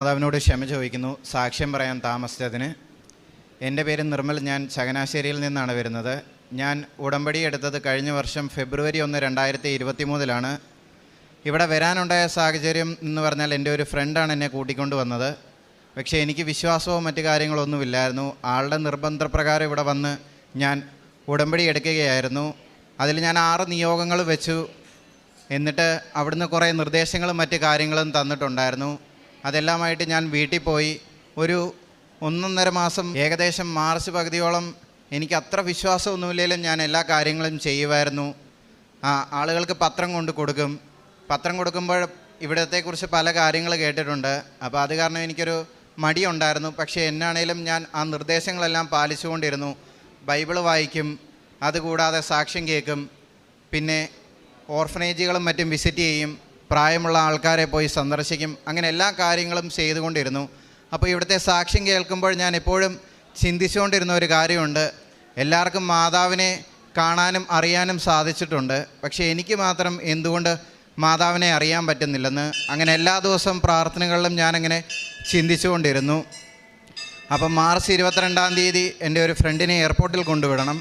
മാതാവിനോട് ക്ഷമ ചോദിക്കുന്നു സാക്ഷ്യം പറയാൻ താമസിച്ചതിന്. എൻ്റെ പേര് നിർമ്മൽ. ഞാൻ ചങ്ങനാശ്ശേരിയിൽ നിന്നാണ് വരുന്നത്. ഞാൻ ഉടമ്പടി എടുത്തത് കഴിഞ്ഞ വർഷം ഫെബ്രുവരി 1, 2023 ഇവിടെ വരാനുണ്ടായ സാഹചര്യം എന്ന് പറഞ്ഞാൽ എൻ്റെ ഒരു ഫ്രണ്ടാണ് എന്നെ കൂട്ടിക്കൊണ്ട് വന്നത്. പക്ഷേ എനിക്ക് വിശ്വാസവും മറ്റു കാര്യങ്ങളൊന്നുമില്ലായിരുന്നു. ആളുടെ നിർബന്ധപ്രകാരം ഇവിടെ വന്ന് ഞാൻ ഉടമ്പടി എടുക്കുകയായിരുന്നു. അതിൽ ഞാൻ 6 നിയോഗങ്ങൾ വെച്ചു. എന്നിട്ട് അവിടുന്ന് കുറേ നിർദ്ദേശങ്ങളും മറ്റു കാര്യങ്ങളും തന്നിട്ടുണ്ടായിരുന്നു. അതെല്ലാമായിട്ട് ഞാൻ വീട്ടിൽ പോയി ഒരു 1.5 മാസം, ഏകദേശം മാർച്ച് പകുതിയോളം എനിക്ക് അത്ര വിശ്വാസമൊന്നുമില്ലെങ്കിലും ഞാൻ എല്ലാ കാര്യങ്ങളും ചെയ്യുമായിരുന്നു. ആളുകൾക്ക് പത്രം കൊണ്ട് കൊടുക്കും. പത്രം കൊടുക്കുമ്പോൾ ഇവിടത്തെക്കുറിച്ച് പല കാര്യങ്ങൾ കേട്ടിട്ടുണ്ട്. അപ്പോൾ അത് കാരണം എനിക്കൊരു മടിയുണ്ടായിരുന്നു. പക്ഷേ എന്നാണേലും ഞാൻ ആ നിർദ്ദേശങ്ങളെല്ലാം പാലിച്ചുകൊണ്ടിരുന്നു. ബൈബിൾ വായിക്കും, അതുകൂടാതെ സാക്ഷ്യം കേൾക്കും, പിന്നെ ഓർഫനേജുകളും മറ്റും വിസിറ്റ് ചെയ്യും, പ്രായമുള്ള ആൾക്കാരെ പോയി സന്ദർശിക്കും. അങ്ങനെ എല്ലാ കാര്യങ്ങളും ചെയ്തുകൊണ്ടിരുന്നു. അപ്പോൾ ഇവിടുത്തെ സാക്ഷ്യം കേൾക്കുമ്പോൾ ഞാൻ എപ്പോഴും ചിന്തിച്ചുകൊണ്ടിരുന്ന ഒരു കാര്യമുണ്ട്. എല്ലാവർക്കും മാതാവിനെ കാണാനും അറിയാനും സാധിച്ചിട്ടുണ്ട്, പക്ഷേ എനിക്ക് മാത്രം എന്തുകൊണ്ട് മാതാവിനെ അറിയാൻ പറ്റുന്നില്ലെന്ന്. അങ്ങനെ എല്ലാ ദിവസവും പ്രാർത്ഥനകളിലും ഞാനങ്ങനെ ചിന്തിച്ചുകൊണ്ടിരുന്നു. അപ്പം മാർച്ച് 22 എൻ്റെ ഒരു ഫ്രണ്ടിനെ എയർപോർട്ടിൽ കൊണ്ടുവിടണം.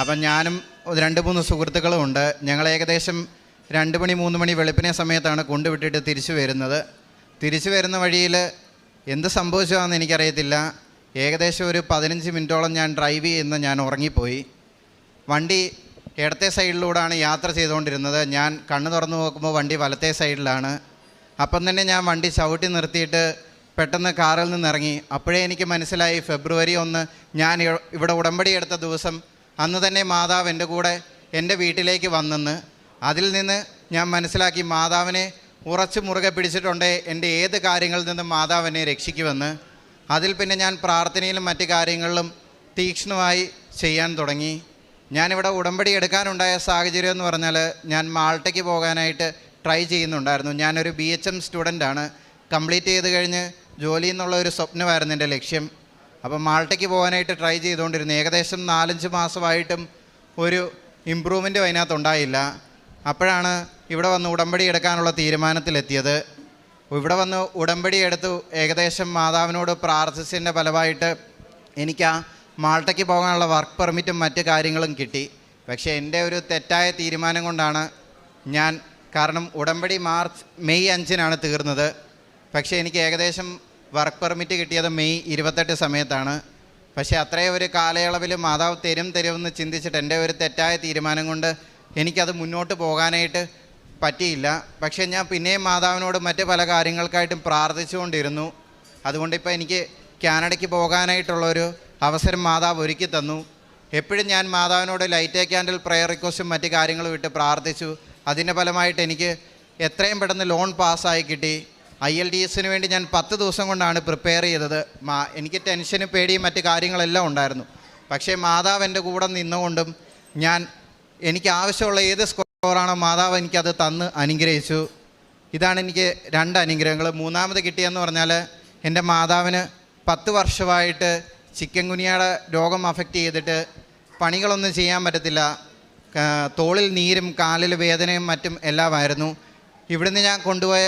അപ്പം ഞാനും 2-3 സുഹൃത്തുക്കളും ഉണ്ട്. ഞങ്ങൾ ഏകദേശം 2 മണി 3 മണി വെളുപ്പിനെ സമയത്താണ് കൊണ്ടുവിട്ടിട്ട് തിരിച്ചു വരുന്നത്. തിരിച്ചു വരുന്ന വഴിയിൽ എന്ത് സംഭവിച്ചതാണെന്ന് എനിക്കറിയത്തില്ല. ഏകദേശം ഒരു 15 മിനിറ്റോളം ഞാൻ ഡ്രൈവ് ചെയ്യുന്ന ഞാൻ ഉറങ്ങിപ്പോയി. വണ്ടി ഇടത്തെ സൈഡിലൂടെയാണ് യാത്ര ചെയ്തുകൊണ്ടിരുന്നത്. ഞാൻ കണ്ണ് തുറന്നു നോക്കുമ്പോൾ വണ്ടി വലത്തെ സൈഡിലാണ്. അപ്പം തന്നെ ഞാൻ വണ്ടി ചവിട്ടി നിർത്തിയിട്ട് പെട്ടെന്ന് കാറിൽ നിന്ന് ഇറങ്ങി. അപ്പോഴേ എനിക്ക് മനസ്സിലായി ഫെബ്രുവരി 1 ഞാൻ ഇവിടെ ഉടമ്പടി എടുത്ത ദിവസം അന്ന് തന്നെ മാതാവ് എൻ്റെ കൂടെ എൻ്റെ വീട്ടിലേക്ക് വന്നെന്ന്. അതിൽ നിന്ന് ഞാൻ മനസ്സിലാക്കി മാതാവിനെ ഉറച്ചു മുറുകെ പിടിച്ചിട്ടുണ്ട്. എൻ്റെ ഏത് കാര്യങ്ങളിൽ നിന്നും മാതാവ് എന്നെ രക്ഷിക്കുമെന്ന്. അതിൽ പിന്നെ ഞാൻ പ്രാർത്ഥനയിലും മറ്റു കാര്യങ്ങളിലും തീക്ഷ്ണമായി ചെയ്യാൻ തുടങ്ങി. ഞാനിവിടെ ഉടമ്പടി എടുക്കാനുണ്ടായ സാഹചര്യം എന്ന് പറഞ്ഞാൽ ഞാൻ മാൾട്ടയ്ക്ക് പോകാനായിട്ട് ട്രൈ ചെയ്യുന്നുണ്ടായിരുന്നു. ഞാനൊരു BHM സ്റ്റുഡൻ്റാണ്. കംപ്ലീറ്റ് ചെയ്ത് കഴിഞ്ഞ് ജോലി എന്നുള്ള ഒരു സ്വപ്നമായിരുന്നു എൻ്റെ ലക്ഷ്യം. അപ്പം മാൾട്ടയ്ക്ക് പോകാനായിട്ട് ട്രൈ ചെയ്തുകൊണ്ടിരുന്നു. ഏകദേശം 4-5 മാസമായിട്ടും ഒരു ഇമ്പ്രൂവ്മെൻറ്റും അതിനകത്തുണ്ടായില്ല. അപ്പോഴാണ് ഇവിടെ വന്ന് ഉടമ്പടി എടുക്കാനുള്ള തീരുമാനത്തിലെത്തിയത്. ഇവിടെ വന്ന് ഉടമ്പടി എടുത്തു. ഏകദേശം മാതാവിനോട് പ്രാർത്ഥിച്ചതിൻ്റെ ഫലമായിട്ട് എനിക്ക് ആ മാൾട്ടയ്ക്ക് പോകാനുള്ള വർക്ക് പെർമിറ്റും മറ്റ് കാര്യങ്ങളും കിട്ടി. പക്ഷേ എൻ്റെ ഒരു തെറ്റായ തീരുമാനം കൊണ്ടാണ് ഞാൻ, കാരണം ഉടമ്പടി മെയ് 5 തീർന്നത്. പക്ഷേ എനിക്ക് ഏകദേശം വർക്ക് പെർമിറ്റ് കിട്ടിയത് മെയ് 28 സമയത്താണ്. പക്ഷേ അത്രയും ഒരു കാലയളവിൽ മാതാവ് തരുമെന്ന് ചിന്തിച്ചിട്ട് എൻ്റെ ഒരു തെറ്റായ തീരുമാനം കൊണ്ട് എനിക്കത് മുന്നോട്ട് പോകാനായിട്ട് പറ്റിയില്ല. പക്ഷേ ഞാൻ പിന്നെയും മാതാവിനോട് മറ്റ് പല കാര്യങ്ങൾക്കായിട്ടും പ്രാർത്ഥിച്ചുകൊണ്ടിരുന്നു. അതുകൊണ്ടിപ്പോൾ എനിക്ക് കാനഡയ്ക്ക് പോകാനായിട്ടുള്ളൊരു അവസരം മാതാവ് ഒരുക്കി തന്നു. എപ്പോഴും ഞാൻ മാതാവിനോട് ലൈറ്റ് എ ക്യാൻഡിൽ പ്രയർ റിക്വസ്റ്റും മറ്റ് കാര്യങ്ങളും ഇട്ട് പ്രാർത്ഥിച്ചു. അതിൻ്റെ ഫലമായിട്ട് എനിക്ക് എത്രയും പെട്ടെന്ന് ലോൺ പാസ്സായി കിട്ടി. IELTS വേണ്ടി ഞാൻ 10 ദിവസം കൊണ്ടാണ് പ്രിപ്പയർ ചെയ്തത്. എനിക്ക് ടെൻഷനും പേടിയും മറ്റ് കാര്യങ്ങളെല്ലാം ഉണ്ടായിരുന്നു. പക്ഷേ മാതാവ് എൻ്റെ കൂടെ നിന്നുകൊണ്ടും എനിക്ക് ആവശ്യമുള്ള ഏത് സ്കോറാണോ മാതാവ് എനിക്കത് തന്ന് അനുഗ്രഹിച്ചു. ഇതാണ് എനിക്ക് 2 അനുഗ്രഹങ്ങൾ. മൂന്നാമത് കിട്ടിയെന്ന് പറഞ്ഞാൽ എൻ്റെ മാതാവിന് 10 വർഷമായിട്ട് ചിക്കൻ ഗുനിയയുടെ രോഗം അഫക്റ്റ് ചെയ്തിട്ട് പണികളൊന്നും ചെയ്യാൻ പറ്റത്തില്ല. തോളിൽ നീരും കാലിൽ വേദനയും മറ്റും എല്ലാമായിരുന്നു. ഇവിടുന്ന് ഞാൻ കൊണ്ടുപോയ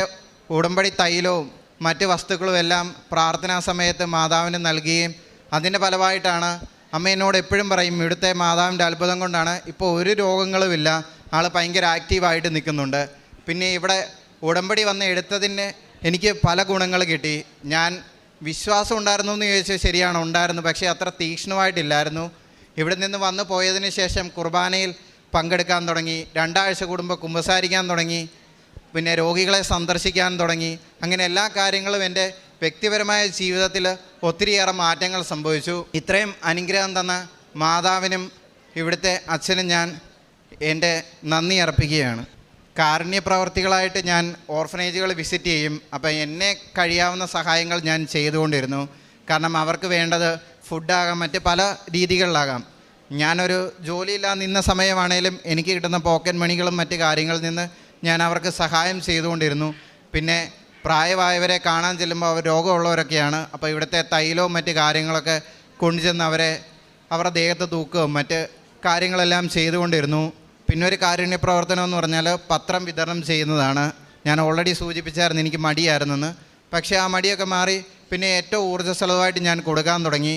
ഉടമ്പടി തൈലവും മറ്റ് വസ്തുക്കളും എല്ലാം പ്രാർത്ഥനാ സമയത്ത് മാതാവിന് നൽകുകയും അതിൻ്റെ ഫലമായിട്ടാണ് അമ്മ എന്നോട് എപ്പോഴും പറയും, ഇവിടുത്തെ മാതാവിൻ്റെ അത്ഭുതം കൊണ്ടാണ് ഇപ്പോൾ ഒരു രോഗങ്ങളുമില്ല, ആൾ ഭയങ്കര ആക്റ്റീവായിട്ട് നിൽക്കുന്നുണ്ട്. പിന്നെ ഇവിടെ ഉടമ്പടി വന്ന് എടുത്തതിന് എനിക്ക് പല ഗുണങ്ങൾ കിട്ടി. ഞാൻ വിശ്വാസം ഉണ്ടായിരുന്നു എന്ന് ചോദിച്ചാൽ ശരിയാണ്, ഉണ്ടായിരുന്നു. പക്ഷേ അത്ര തീക്ഷ്ണമായിട്ടില്ലായിരുന്നു. ഇവിടെ നിന്ന് വന്നു പോയതിന് ശേഷം കുർബാനയിൽ പങ്കെടുക്കാൻ തുടങ്ങി. 2 ആഴ്ച കൂടുമ്പോൾ കുമ്പസാരിക്കാൻ തുടങ്ങി. പിന്നെ രോഗികളെ സന്ദർശിക്കാൻ തുടങ്ങി. അങ്ങനെ എല്ലാ കാര്യങ്ങളും എൻ്റെ വ്യക്തിപരമായ ജീവിതത്തിൽ ഒത്തിരിയേറെ മാറ്റങ്ങൾ സംഭവിച്ചു. ഇത്രയും അനുഗ്രഹം തന്ന മാതാവിനും ഇവിടുത്തെ അച്ഛനും ഞാൻ എൻ്റെ നന്ദി അർപ്പിക്കുകയാണ്. കാരുണ്യ പ്രവർത്തികളായിട്ട് ഞാൻ ഓർഫനേജുകൾ വിസിറ്റ് ചെയ്യും. അപ്പോൾ എന്നെ കഴിയാവുന്ന സഹായങ്ങൾ ഞാൻ ചെയ്തുകൊണ്ടിരുന്നു. കാരണം അവർക്ക് വേണ്ടത് ഫുഡാകാം, മറ്റ് പല രീതികളിലാകാം. ഞാനൊരു ജോലിയില്ലാതെ നിന്ന സമയമാണേലും എനിക്ക് കിട്ടുന്ന പോക്കറ്റ് മണികളും മറ്റ് കാര്യങ്ങളിൽ നിന്ന് ഞാൻ അവർക്ക് സഹായം ചെയ്തുകൊണ്ടിരുന്നു. പിന്നെ പ്രായമായവരെ കാണാൻ ചെല്ലുമ്പോൾ അവർ രോഗമുള്ളവരൊക്കെയാണ്. അപ്പോൾ ഇവിടുത്തെ തൈലവും മറ്റ് കാര്യങ്ങളൊക്കെ കൊണ്ടുചെന്ന് അവരുടെ ദേഹത്ത് തൂക്കുകയും മറ്റ് കാര്യങ്ങളെല്ലാം ചെയ്തുകൊണ്ടിരുന്നു. പിന്നെ ഒരു കാരുണ്യ പ്രവർത്തനം എന്ന് പറഞ്ഞാൽ പത്രം വിതരണം ചെയ്യുന്നതാണ്. ഞാൻ ഓൾറെഡി സൂചിപ്പിച്ചായിരുന്നു എനിക്ക് മടിയായിരുന്നെന്ന്. പക്ഷേ ആ മടിയൊക്കെ മാറി പിന്നെ ഏറ്റവും ഊർജ്ജസ്വലമായിട്ട് ഞാൻ കൊടുക്കാൻ തുടങ്ങി.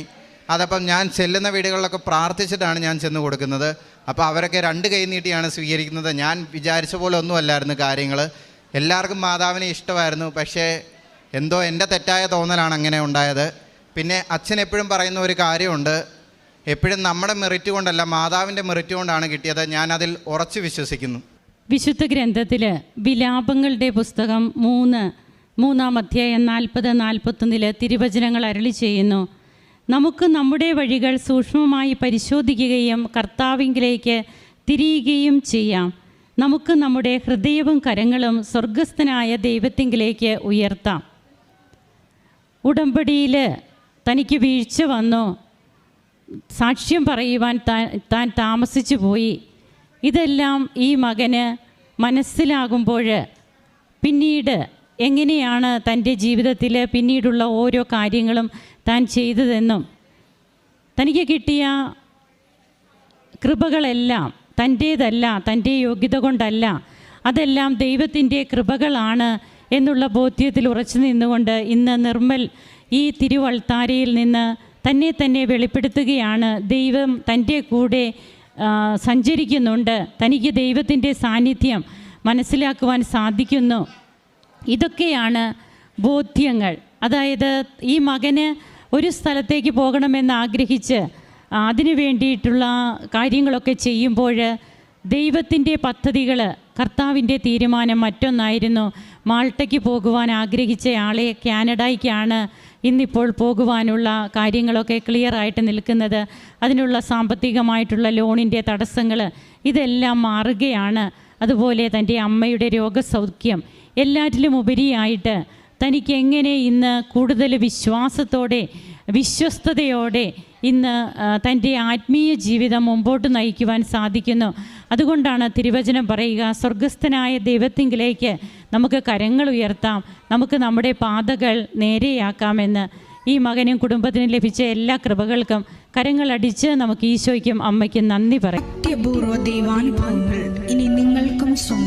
അതപ്പം ഞാൻ ചെല്ലുന്ന വീടുകളിലൊക്കെ പ്രാർത്ഥിച്ചിട്ടാണ് ഞാൻ ചെന്ന് കൊടുക്കുന്നത്. അപ്പോൾ അവരൊക്കെ 2 കൈ നീട്ടിയാണ് സ്വീകരിക്കുന്നത്. ഞാൻ വിചാരിച്ച പോലെ ഒന്നുമല്ലായിരുന്നു കാര്യങ്ങൾ. എല്ലാവർക്കും മാതാവിനെ ഇഷ്ടമായിരുന്നു. പക്ഷേ എന്തോ എൻ്റെ തെറ്റായ തോന്നലാണ് അങ്ങനെ ഉണ്ടായത്. പിന്നെ അച്ഛൻ എപ്പോഴും പറയുന്ന ഒരു കാര്യമുണ്ട്, എപ്പോഴും നമ്മുടെ മെറിറ്റ് കൊണ്ടല്ല മാതാവിൻ്റെ മെറിറ്റ് കൊണ്ടാണ് കിട്ടിയത്. ഞാനതിൽ ഉറച്ചു വിശ്വസിക്കുന്നു. വിശുദ്ധ ഗ്രന്ഥത്തിൽ വിലാപങ്ങളുടെ പുസ്തകം 3-ാം അധ്യായം 40-41 തിരുവചനങ്ങൾ അരുളി ചെയ്യുന്നു, നമുക്ക് നമ്മുടെ വഴികൾ സൂക്ഷ്മമായി പരിശോധിക്കുകയും കർത്താവിങ്കിലേക്ക് തിരിയുകയും ചെയ്യാം. നമുക്ക് നമ്മുടെ ഹൃദയവും കരങ്ങളും സ്വർഗസ്ഥനായ ദൈവത്തിങ്കിലേക്ക് ഉയർത്താം. ഉടമ്പടിയിൽ തനിക്ക് വീഴ്ച വന്നു, സാക്ഷ്യം പറയുവാൻ താൻ താമസിച്ചു പോയി. ഇതെല്ലാം ഈ മകന് മനസ്സിലാകുമ്പോൾ പിന്നീട് എങ്ങനെയാണ് തൻ്റെ ജീവിതത്തിൽ പിന്നീടുള്ള ഓരോ കാര്യങ്ങളും താൻ ചെയ്തതെന്നും തനിക്ക് കിട്ടിയ കൃപകളെല്ലാം തൻ്റേതല്ല, തൻ്റെ യോഗ്യത കൊണ്ടല്ല, അതെല്ലാം ദൈവത്തിൻ്റെ കൃപകളാണ് എന്നുള്ള ബോധ്യത്തിൽ ഉറച്ചു നിന്നുകൊണ്ട് ഇന്ന് നിർമ്മൽ ഈ തിരുവൾത്താരയിൽ നിന്ന് തന്നെ വെളിപ്പെടുത്തുകയാണ്. ദൈവം തൻ്റെ കൂടെ സഞ്ചരിക്കുന്നുണ്ട്, തനിക്ക് ദൈവത്തിൻ്റെ സാന്നിധ്യം മനസ്സിലാക്കുവാൻ സാധിക്കുന്നു. ഇതൊക്കെയാണ് ബോധ്യങ്ങൾ. അതായത് ഈ മകന് ഒരു സ്ഥലത്തേക്ക് പോകണമെന്ന് ആഗ്രഹിച്ച് അതിനു വേണ്ടിയിട്ടുള്ള കാര്യങ്ങളൊക്കെ ചെയ്യുമ്പോൾ ദൈവത്തിൻ്റെ പദ്ധതികൾ, കർത്താവിൻ്റെ തീരുമാനം മറ്റൊന്നായിരുന്നു. മാൾട്ടയ്ക്ക് പോകുവാൻ ആഗ്രഹിച്ച ആളെ കാനഡയ്ക്കാണ് ഇന്നിപ്പോൾ പോകുവാനുള്ള കാര്യങ്ങളൊക്കെ ക്ലിയറായിട്ട് നിൽക്കുന്നത്. അതിനുള്ള സാമ്പത്തികമായിട്ടുള്ള ലോണിൻ്റെ തടസ്സങ്ങൾ ഇതെല്ലാം മാറുകയാണ്. അതുപോലെ തൻ്റെ അമ്മയുടെ രോഗസൗഖ്യം, എല്ലാറ്റിലും ഉപരിയായിട്ട് തനിക്ക് എങ്ങനെ ഇന്ന് കൂടുതൽ വിശ്വാസത്തോടെ വിശ്വസ്തയോടെ ഇന്ന് തൻ്റെ ആത്മീയ ജീവിതം മുമ്പോട്ട് നയിക്കുവാൻ സാധിക്കുന്നു. അതുകൊണ്ടാണ് തിരുവചനം പറയുക, സ്വർഗസ്ഥനായ ദൈവത്തിങ്കിലേക്ക് നമുക്ക് കരങ്ങൾ ഉയർത്താം, നമുക്ക് നമ്മുടെ പാതകൾ നേരെയാക്കാമെന്ന്. ഈ മകനും കുടുംബത്തിനും ലഭിച്ച എല്ലാ കൃപകൾക്കും കരങ്ങളടിച്ച് നമുക്ക് ഈശോയ്ക്കും അമ്മയ്ക്കും നന്ദി പറയാം. അത്യപൂർവ ദൈവാനുഭവങ്ങൾ ഇനി നിങ്ങൾക്കും സ്വന്തം.